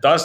10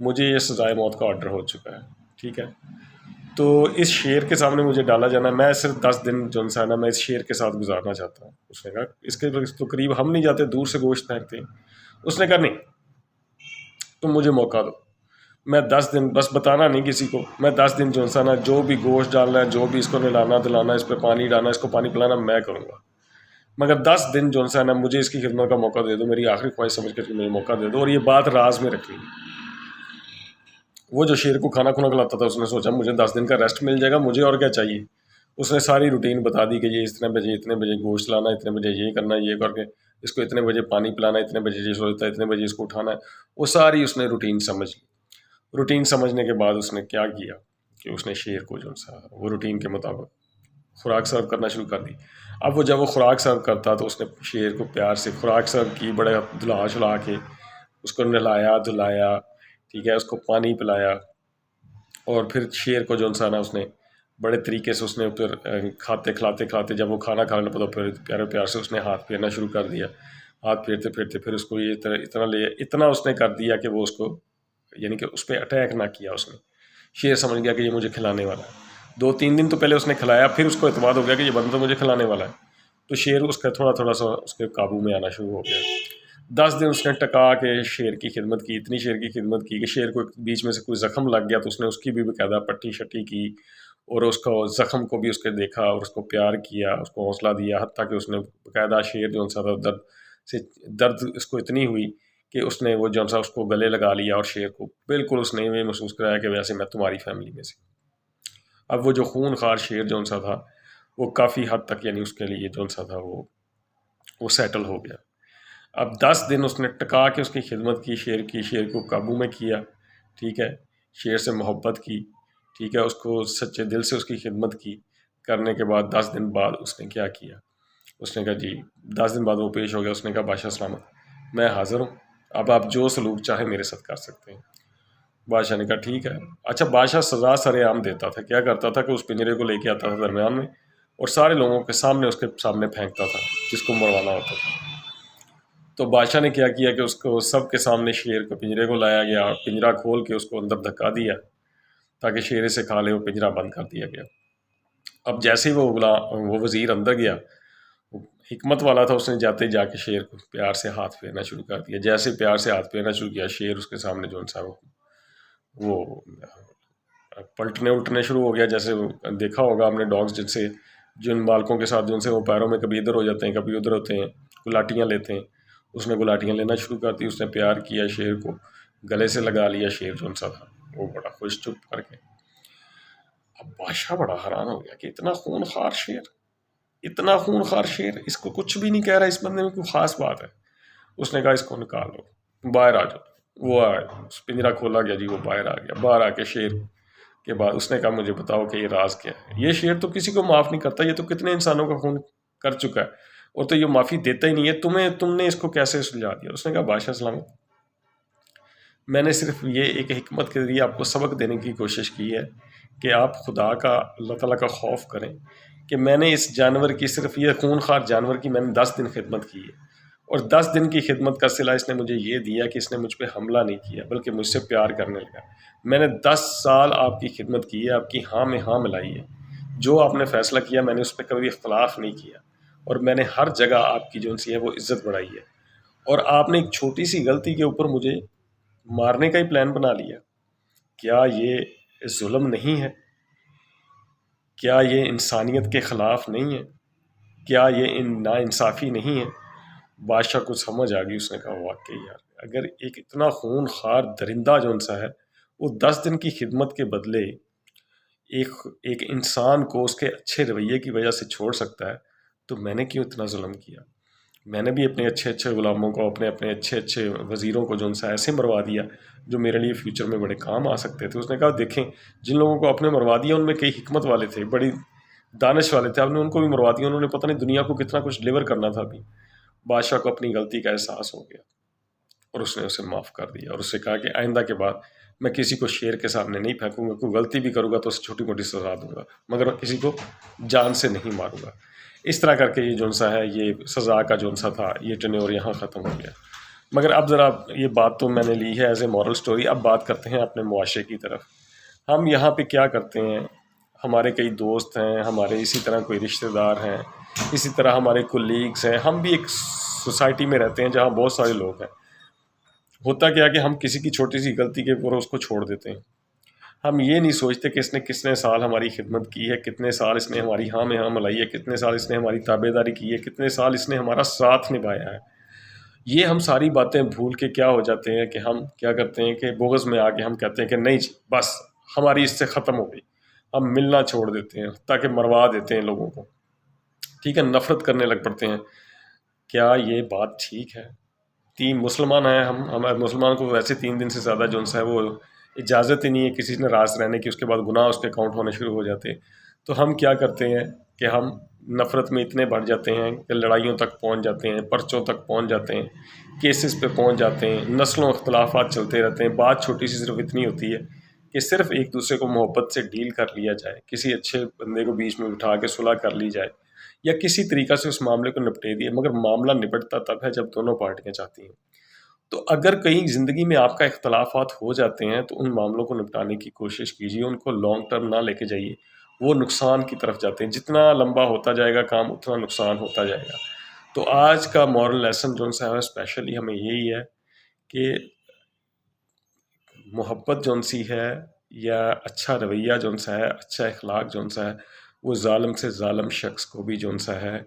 مجھے یہ سزائے موت کا آرڈر ہو چکا ہے، ٹھیک ہے، تو اس شیر کے سامنے مجھے ڈالا جانا ہے، میں صرف 10 دن جو ہے نا میں اس شیر کے ساتھ گزارنا چاہتا ہوں۔ اس نے کہا اس کے تو قریب ہم نہیں جاتے، دور سے گوشت پھینکتے ہیں۔ اس نے کہا نہیں، تم مجھے موقع دو، میں 10 دن، بس بتانا نہیں کسی کو، میں 10 دن جو ہے نا جو بھی گوشت ڈالنا ہے، جو بھی اس کو نہلانا دلانا، اس پہ پانی ڈالنا، اس کو پانی پلانا میں کروں گا، مگر 10 دن جو ہے نا مجھے اس کی خدمت کا موقع دے دو، میری آخری خواہش سمجھ کر مجھے موقع دے دو، اور یہ بات راز میں رکھنی ہے۔ وہ جو شیر کو کھانا کھلاتا تھا، اس نے سوچا مجھے 10 دن کا ریسٹ مل جائے گا، مجھے اور کیا چاہیے۔ اس نے ساری روٹین بتا دی کہ یہ اتنے بجے گوشت لانا، اتنے بجے یہ کرنا، یہ کر کے اس کو اتنے بجے پانی پلانا، اتنے بجے یہ سوچتا ہے، اتنے بجے اس کو اٹھانا ہے۔ وہ ساری اس نے روٹین سمجھ لی۔ روٹین سمجھنے کے بعد اس نے کیا کیا کہ اس نے شیر کو جو سا وہ روٹین کے مطابق خوراک سرو کرنا شروع کر دی۔ اب جب وہ خوراک سرو کرتا تو اس نے شیر کو پیار سے خوراک سرو کی، بڑے دھلا شلا کے اس کو نہلایا دھلایا، ٹھیک ہے، اس کو پانی پلایا، اور پھر شیر کو جو نا اس نے بڑے طریقے سے اس نے پھر کھاتے جب وہ کھانا کھانے لگا تو پھر پیار سے اس نے ہاتھ پھیرنا شروع کر دیا۔ ہاتھ پھیرتے پھیرتے پھر اس کو یہ اتنا اس نے کر دیا کہ وہ اس کو یعنی کہ اس پہ اٹیک نہ کیا۔ اس نے شیر سمجھ گیا کہ یہ مجھے کھلانے والا ہے۔ 2-3 دن تو پہلے اس نے کھلایا، پھر اس کو اعتماد ہو گیا کہ یہ بندہ تو مجھے کھلانے والا ہے، تو شیر اس کا تھوڑا سا اس کے قابو میں آنا شروع ہو گیا۔ 10 دن اس نے ٹکا کے شیر کی خدمت کی، اتنی شیر کی خدمت کی کہ شیر کو بیچ میں سے کوئی زخم لگ گیا تو اس نے اس کی بھی باقاعدہ پٹی شٹی کی، اور اس کو زخم کو بھی اس کے دیکھا اور اس کو پیار کیا، اس کو حوصلہ دیا، حتیٰ کہ اس نے باقاعدہ شیر جو سا درد اس کو اتنی ہوئی کہ اس نے وہ جو سا اس کو گلے لگا لیا، اور شیر کو بالکل اس نے یہ محسوس کرایا کہ ویسے میں تمہاری فیملی میں سے۔ اب وہ جو خون خار شیر جو سا تھا وہ کافی حد تک یعنی اس کے لیے جو سا تھا وہ سیٹل ہو گیا۔ اب 10 دن اس نے ٹکا کے اس کی خدمت کی، شیر کو قابو میں کیا، ٹھیک ہے، شیر سے محبت کی، ٹھیک ہے، اس کو سچے دل سے اس کی خدمت کی۔ کرنے کے بعد 10 دن بعد اس نے کیا کیا، اس نے کہا جی 10 دن بعد وہ پیش ہو گیا۔ اس نے کہا بادشاہ سلامت، میں حاضر ہوں، اب آپ جو سلوک چاہے میرے ساتھ کر سکتے ہیں۔ بادشاہ نے کہا ٹھیک ہے۔ اچھا، بادشاہ سزا سر عام دیتا تھا، کیا کرتا تھا کہ اس پنجرے کو لے کے آتا تھا درمیان میں، اور سارے لوگوں کے سامنے اس کے سامنے پھینکتا تھا جس کو مروانا ہوتا تھا۔ تو بادشاہ نے کیا کیا کہ اس کو سب کے سامنے شیر کو پنجرے کو لایا گیا، پنجرا کھول کے اس کو اندر دھکا دیا تاکہ شیر اسے کھا لے، وہ پنجرا بند کر دیا گیا۔ اب جیسے ہی وہ وزیر اندر گیا، حکمت والا تھا، اس نے جاتے جا کے شیر کو پیار سے ہاتھ پھیرنا شروع کر دیا۔ جیسے پیار سے ہاتھ پھیرنا شروع کیا، شیر اس کے سامنے جو انسان وہ پلٹنے الٹنے شروع ہو گیا۔ جیسے دیکھا ہوگا ہم نے ڈاگز جن مالکوں کے ساتھ جن سے وہ پیروں میں کبھی ادھر ہو جاتے ہیں کبھی ادھر ہوتے ہیں، گلاٹیاں لیتے ہیں، اس نے گلاٹیاں لینا شروع کر دی۔ اس نے پیار کیا، شیر کو گلے سے لگا لیا، شیر جو سا تھا وہ بڑا خوش چپ کر کے۔ اب بادشاہ بڑا حیران ہو گیا کہ اتنا خون خار شیر، اس کو کچھ بھی نہیں کہہ رہا، اس بندے میں کوئی خاص بات ہے۔ اس نے کہا اس کو نکال لو، باہر آ جاؤ۔ وہ آئے، پنجرا کھولا گیا جی، وہ باہر آ گیا۔ باہر آ کے شیر کے بعد اس نے کہا مجھے بتاؤ کہ یہ راز کیا ہے۔ یہ شیر تو کسی کو معاف نہیں کرتا، یہ تو کتنے انسانوں کا خون کر چکا ہے، اور تو یہ معافی دیتا ہی نہیں ہے، تم نے اس کو کیسے سلجھا دیا؟ اس نے کہا بادشاہ سلامت، میں نے صرف یہ ایک حکمت کے ذریعے آپ کو سبق دینے کی کوشش کی ہے کہ آپ خدا کا، اللہ تعالیٰ کا خوف کریں کہ میں نے اس جانور کی، صرف یہ خون خار جانور کی میں نے 10 دن خدمت کی ہے، اور 10 دن کی خدمت کا صلہ اس نے مجھے یہ دیا کہ اس نے مجھ پہ حملہ نہیں کیا بلکہ مجھ سے پیار کرنے لگا۔ میں نے 10 سال آپ کی خدمت کی ہے، آپ کی ہاں میں ہاں ملائی ہے، جو آپ نے فیصلہ کیا میں نے اس پہ کبھی اختلاف نہیں کیا، اور میں نے ہر جگہ آپ کی جو سی ہے وہ عزت بڑھائی ہے، اور آپ نے ایک چھوٹی سی غلطی کے اوپر مجھے مارنے کا ہی پلان بنا لیا۔ کیا یہ ظلم نہیں ہے؟ کیا یہ انسانیت کے خلاف نہیں ہے؟ کیا یہ ناانصافی نہیں ہے؟ بادشاہ کو سمجھ آ گئی۔ اس نے کہا واقعی یار، اگر ایک اتنا خون خار درندہ جو سا ہے وہ 10 دن کی خدمت کے بدلے ایک انسان کو اس کے اچھے رویے کی وجہ سے چھوڑ سکتا ہے، تو میں نے کیوں اتنا ظلم کیا؟ میں نے بھی اپنے اچھے غلاموں کو، اپنے اچھے وزیروں کو جو سا ایسے مروا دیا جو میرے لیے فیوچر میں بڑے کام آ سکتے تھے۔ اس نے کہا دیکھیں، جن لوگوں کو اپنے مروا دیا ان میں کئی حکمت والے تھے، بڑی دانش والے تھے، آپ نے ان کو بھی مروا دیا، انہوں نے پتہ نہیں دنیا کو کتنا کچھ ڈلیور کرنا تھا ابھی۔ بادشاہ کو اپنی غلطی کا احساس ہو گیا اور اس نے اسے معاف کر دیا، اور اس سے کہا کہ آئندہ کے بعد میں کسی کو شیر کے سامنے نہیں پھینکوں گا، کوئی غلطی بھی کروں گا تو اسے چھوٹی موٹی سزا دوں گا، مگر کسی کو جان سے نہیں ماروں گا۔ اس طرح کر کے یہ جو سا ہے، یہ سزا کا جو سا تھا، یہ ٹینیور یہاں ختم ہو گیا۔ مگر اب ذرا یہ بات تو میں نے لی ہے ایز اے مورل سٹوری، اب بات کرتے ہیں اپنے معاشرے کی طرف۔ ہم یہاں پہ کیا کرتے ہیں، ہمارے کئی دوست ہیں، ہمارے اسی طرح کوئی رشتہ دار ہیں، اسی طرح ہمارے کولیگس ہیں، ہم بھی ایک سوسائٹی میں رہتے ہیں جہاں بہت سارے لوگ ہیں۔ ہوتا کیا کہ ہم کسی کی چھوٹی سی غلطی کے اوپر اس کو چھوڑ دیتے ہیں، ہم یہ نہیں سوچتے کہ اس نے کتنے سال ہماری خدمت کی ہے، کتنے سال اس نے ہماری ہاں میں ہاں ملائی ہے، کتنے سال اس نے ہماری تابع داری کی ہے، کتنے سال اس نے ہمارا ساتھ نبھایا ہے۔ یہ ہم ساری باتیں بھول کے کیا ہو جاتے ہیں کہ ہم کیا کرتے ہیں کہ بغض میں آ کے ہم کہتے ہیں کہ نہیں جی بس ہماری اس سے ختم ہو گئی، ہم ملنا چھوڑ دیتے ہیں تاکہ مروا دیتے ہیں لوگوں کو، ٹھیک ہے، نفرت کرنے لگ پڑتے ہیں۔ کیا یہ بات ٹھیک ہے؟ تین مسلمان ہیں ہم مسلمان کو ویسے 3 دن سے زیادہ جو ہے وہ اجازت ہی نہیں ہے کسی نے راز رہنے کی، اس کے بعد گناہ اس پہ کاؤنٹ ہونے شروع ہو جاتے ہیں۔ تو ہم کیا کرتے ہیں کہ ہم نفرت میں اتنے بڑھ جاتے ہیں کہ لڑائیوں تک پہنچ جاتے ہیں، پرچوں تک پہنچ جاتے ہیں، کیسز پہ پہنچ جاتے ہیں، نسلوں اختلافات چلتے رہتے ہیں۔ بات چھوٹی سی صرف اتنی ہوتی ہے کہ صرف ایک دوسرے کو محبت سے ڈیل کر لیا جائے، کسی اچھے بندے کو بیچ میں بٹھا کے صلح کر لی جائے یا کسی طریقہ سے اس معاملے کو نپٹے دیے، مگر معاملہ نپٹتا تب ہے جب دونوں پارٹیاں چاہتی ہیں۔ تو اگر کہیں زندگی میں آپ کا اختلافات ہو جاتے ہیں تو ان معاملوں کو نپٹانے کی کوشش کیجیے، ان کو لانگ ٹرم نہ لے کے جائیے، وہ نقصان کی طرف جاتے ہیں، جتنا لمبا ہوتا جائے گا کام اتنا نقصان ہوتا جائے گا۔ تو آج کا مورل لیسن جو سا ہے اسپیشلی ہمیں یہی ہے کہ محبت جون سی ہے یا اچھا رویہ جون سا ہے، اچھا اخلاق جون سا ہے، وہ ظالم سے ظالم شخص کو بھی جون سا ہے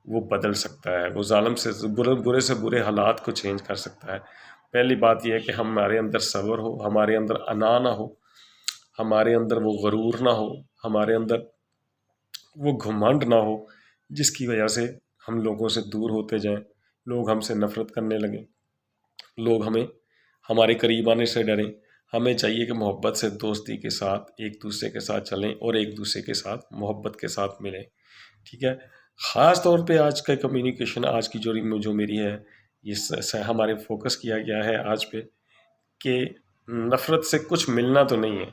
وہ بدل سکتا ہے، وہ ظالم سے برے سے برے حالات کو چینج کر سکتا ہے۔ پہلی بات یہ ہے کہ ہمارے اندر صبر ہو، ہمارے اندر انا نہ ہو، ہمارے اندر وہ غرور نہ ہو، ہمارے اندر وہ گھمنڈ نہ ہو جس کی وجہ سے ہم لوگوں سے دور ہوتے جائیں، لوگ ہم سے نفرت کرنے لگیں، لوگ ہمارے قریب آنے سے ڈریں۔ ہمیں چاہیے کہ محبت سے دوستی کے ساتھ ایک دوسرے کے ساتھ چلیں اور ایک دوسرے کے ساتھ محبت کے ساتھ ملیں، ٹھیک ہے۔ خاص طور پہ آج کا کمیونیکیشن، آج کی جو میری ہے یہ ہمارے فوکس کیا گیا ہے آج پہ کہ نفرت سے کچھ ملنا تو نہیں ہے،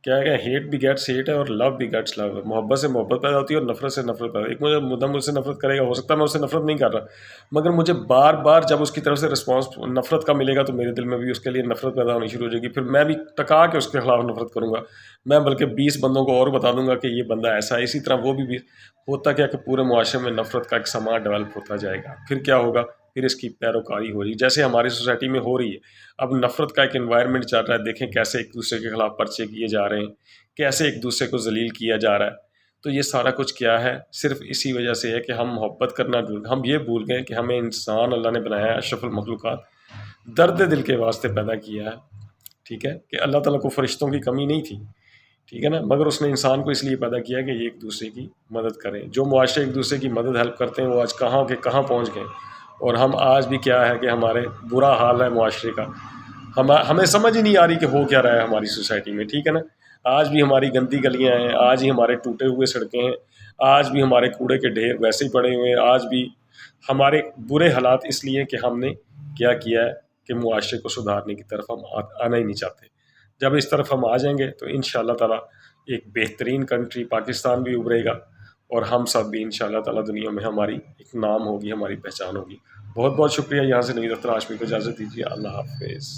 کیا ہے کہ ہیٹ بھی گیٹس ہیٹ ہے اور لو بھی گیٹس لو ہے، محبت سے محبت پیدا ہوتی ہے اور نفرت سے نفرت پیدا ہوتی ہے۔ ایک مجھ سے نفرت کرے گا، ہو سکتا ہے میں اس سے نفرت نہیں کر رہا، مگر مجھے بار بار جب اس کی طرف سے رسپانس نفرت کا ملے گا تو میرے دل میں بھی اس کے لیے نفرت پیدا ہونی شروع ہو جائے گی، پھر میں بھی ٹکا کے اس کے خلاف نفرت کروں گا، میں بلکہ 20 بندوں کو اور بتا دوں گا کہ یہ بندہ ایسا ہے، اسی طرح وہ بھی ہوتا کیا کہ پورے معاشرے میں نفرت کا ایک سماج ڈیولپ ہوتا جائے گا۔ پھر کیا ہوگا، پھر اس کی پیروکاری ہو رہی جیسے ہماری سوسائٹی میں ہو رہی ہے۔ اب نفرت کا ایک انوائرمنٹ چل رہا ہے، دیکھیں کیسے ایک دوسرے کے خلاف پرچے کیے جا رہے ہیں، کیسے ایک دوسرے کو ذلیل کیا جا رہا ہے۔ تو یہ سارا کچھ کیا ہے، صرف اسی وجہ سے ہے کہ ہم محبت کرنا ہم یہ بھول گئے کہ ہمیں انسان اللہ نے بنایا ہے اشرف المخلوقات، درد دل کے واسطے پیدا کیا ہے، ٹھیک ہے، کہ اللہ تعالیٰ کو فرشتوں کی کمی نہیں تھی، ٹھیک ہے نا، مگر اس نے انسان کو اس لیے پیدا کیا کہ یہ ایک دوسرے کی مدد کریں۔ جو معاشرے ایک دوسرے کی مدد ہیلپ کرتے ہیں وہ آج کہاں کے کہاں پہنچ گئے، اور ہم آج بھی کیا ہے کہ ہمارے برا حال ہے معاشرے کا، ہمیں سمجھ ہی نہیں آ رہی کہ ہو کیا رہا ہے ہماری سوسائٹی میں، ٹھیک ہے نا۔ آج بھی ہماری گندی گلیاں ہیں، آج ہی ہمارے ٹوٹے ہوئے سڑکیں ہیں، آج بھی ہمارے کوڑے کے ڈھیر ویسے ہی پڑے ہوئے ہیں، آج بھی ہمارے برے حالات اس لیے کہ ہم نے کیا کیا ہے کہ معاشرے کو سدھارنے کی طرف ہم آنا ہی نہیں چاہتے۔ جب اس طرف ہم آ جائیں گے تو انشاءاللہ تعالیٰ ایک بہترین کنٹری پاکستان بھی ابھرے گا، اور ہم سب بھی انشاءاللہ تعالیٰ دنیا میں ہماری ایک نام ہوگی، ہماری پہچان ہوگی۔ بہت بہت شکریہ، یہاں سے نوید اختر ہاشمی کو اجازت دیجیے، اللہ حافظ۔